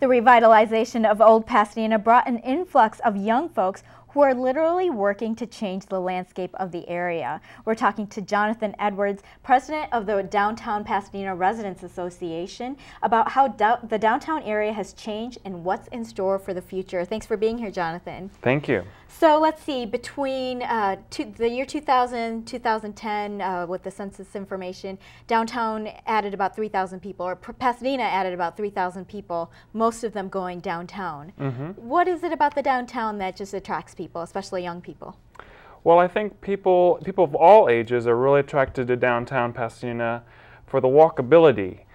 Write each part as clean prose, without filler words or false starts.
The revitalization of Old Pasadena brought an influx of young folks who are literally working to change the landscape of the area. We're talking to Jonathan Edewards, president of the Downtown Pasadena Residents Association, about how the downtown area has changed and what's in store for the future. Thanks for being here, Jonathan. Thank you. So let's see, between the year 2000, 2010, with the census information, downtown added about 3,000 people, or Pasadena added about 3,000 people, most of them going downtown. What is it about the downtown that just attracts people, especially young people? Well, I think people of all ages are really attracted to downtown Pasadena for the walkability,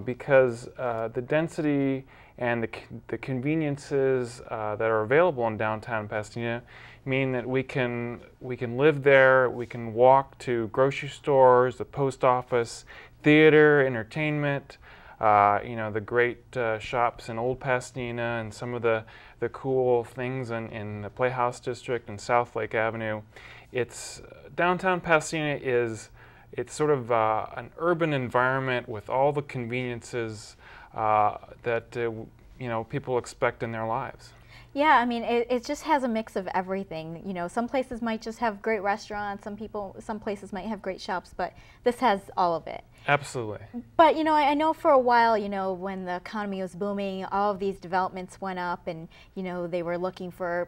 because the density and the conveniences that are available in downtown Pasadena mean that we can live there, we can walk to grocery stores, the post office, theater, entertainment, you know, the great shops in Old Pasadena and some of the cool things in the Playhouse District and South Lake Avenue. Downtown Pasadena it's sort of an urban environment with all the conveniences that you know, people expect in their lives. Yeah, I mean, it just has a mix of everything. You know, some places might just have great restaurants, some places might have great shops, but this has all of it. Absolutely. But, you know, I know for a while, you know, when the economy was booming, all of these developments went up and, you know, they were looking for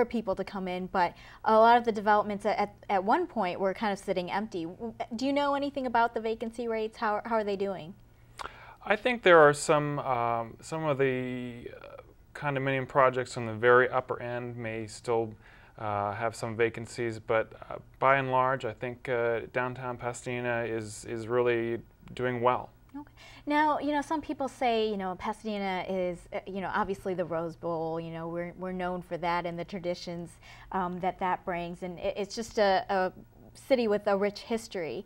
people to come in, but a lot of the developments at one point were kind of sitting empty. Do you know anything about the vacancy rates? How are they doing? I think there are some of the condominium projects on the very upper end may still have some vacancies, but by and large, I think downtown Pasadena is really doing well. Okay. Now, you know, some people say, you know, Pasadena is, you know, obviously the Rose Bowl. You know, we're known for that and the traditions that brings, and it's just a city with a rich history.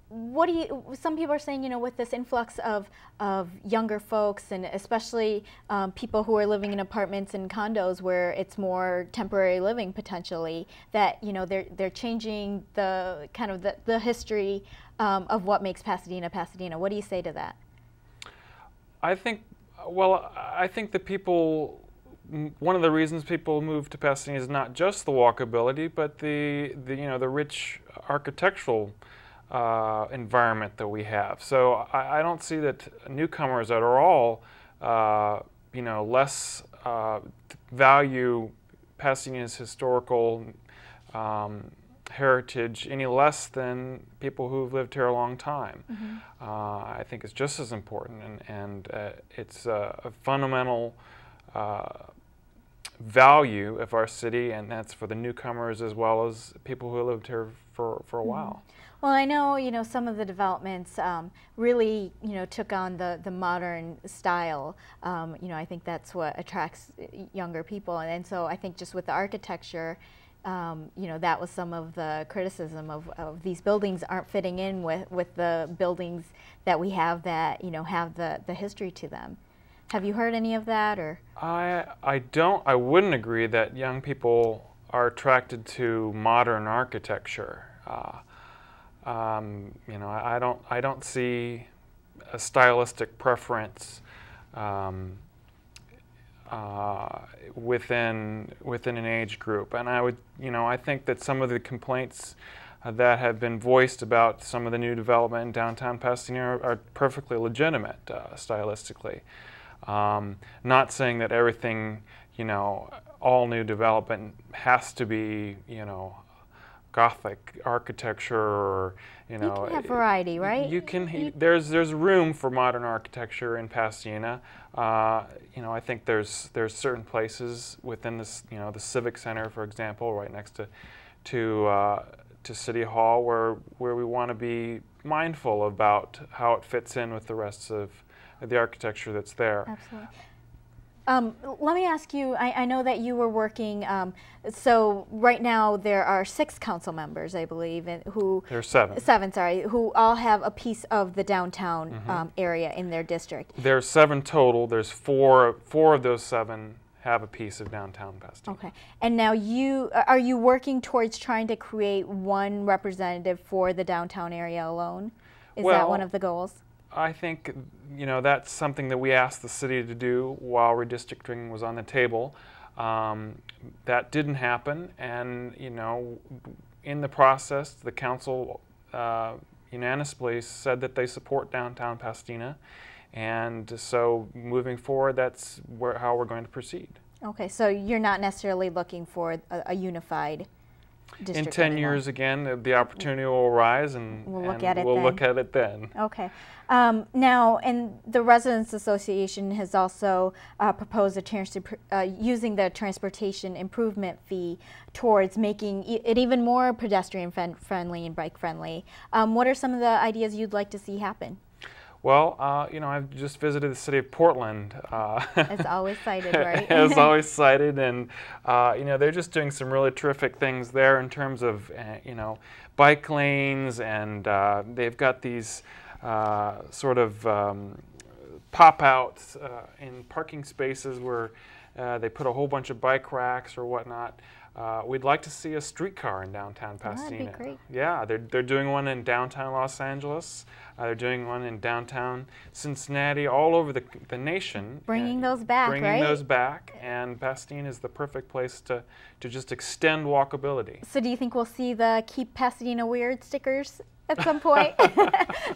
Some people are saying, you know, with this influx of younger folks and especially people who are living in apartments and condos where it's more temporary living potentially, that, you know, they're changing the kind of the history of what makes Pasadena Pasadena. What do you say to that? I think the people, one of the reasons people move to Pasadena is not just the walkability, but the you know, the rich architectural environment that we have. So I don't see that newcomers that are all you know, less value Pasadena's historical heritage any less than people who've lived here a long time. I think it's just as important, and it's a fundamental value of our city, and that's for the newcomers as well as people who lived here for a while. Well, I know, you know, some of the developments really, you know, took on the modern style. You know, I think that's what attracts younger people, and so I think just with the architecture, you know, that was some of the criticism of these buildings aren't fitting in with the buildings that we have that, you know, have the history to them. Have you heard any of that, or? I wouldn't agree that young people are attracted to modern architecture. You know, I don't see a stylistic preference within an age group, and I think that some of the complaints that have been voiced about some of the new development in downtown Pasadena are perfectly legitimate stylistically. Not saying that everything, you know, all new development has to be, you know, Gothic architecture, or, you know, you can have variety, right? You can. There's room for modern architecture in Pasadena. You know, I think there's certain places within this, you know, the Civic Center, for example, right next to City Hall, where we want to be mindful about how it fits in with the rest of the architecture that's there. Absolutely. Let me ask you, I know that you were working, so right now there are 6 council members, I believe, and who... There are 7. 7, sorry, who all have a piece of the downtown area in their district. There's 7 total. There's 4 of those 7 have a piece of downtown Pasadena. Okay. And now are you working towards trying to create one representative for the downtown area alone? Is that one of the goals? I think, that's something that we asked the city to do while redistricting was on the table. That didn't happen, and in the process, the council unanimously said that they support downtown Pasadena, and so moving forward, that's how we're going to proceed. Okay, so you're not necessarily looking for a unified district in 10 anymore. years again, the opportunity will arise, and we'll look at it then. Okay. Now, and the Residents Association has also proposed using the transportation improvement fee towards making it even more pedestrian friendly and bike friendly. What are some of the ideas you'd like to see happen? Well, I've just visited the city of Portland. It's always cited, right? It's always cited, and they're just doing some really terrific things there in terms of bike lanes, and they've got these sort of pop-outs in parking spaces where they put a whole bunch of bike racks or whatnot. We'd like to see a streetcar in downtown Pasadena. That'd be great. Yeah, they're doing one in downtown Los Angeles. They're doing one in downtown Cincinnati, all over the nation. Bringing those back, right? Bringing those back, and Pasadena is the perfect place to just extend walkability. So do you think we'll see the Keep Pasadena Weird stickers at some point?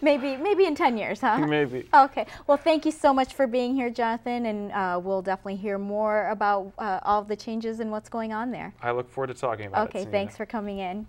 maybe in 10 years, huh? Maybe. Okay. Well, thank you so much for being here, Jonathan, and we'll definitely hear more about all of the changes and what's going on there. I look forward to talking about it. Okay, thanks for coming in.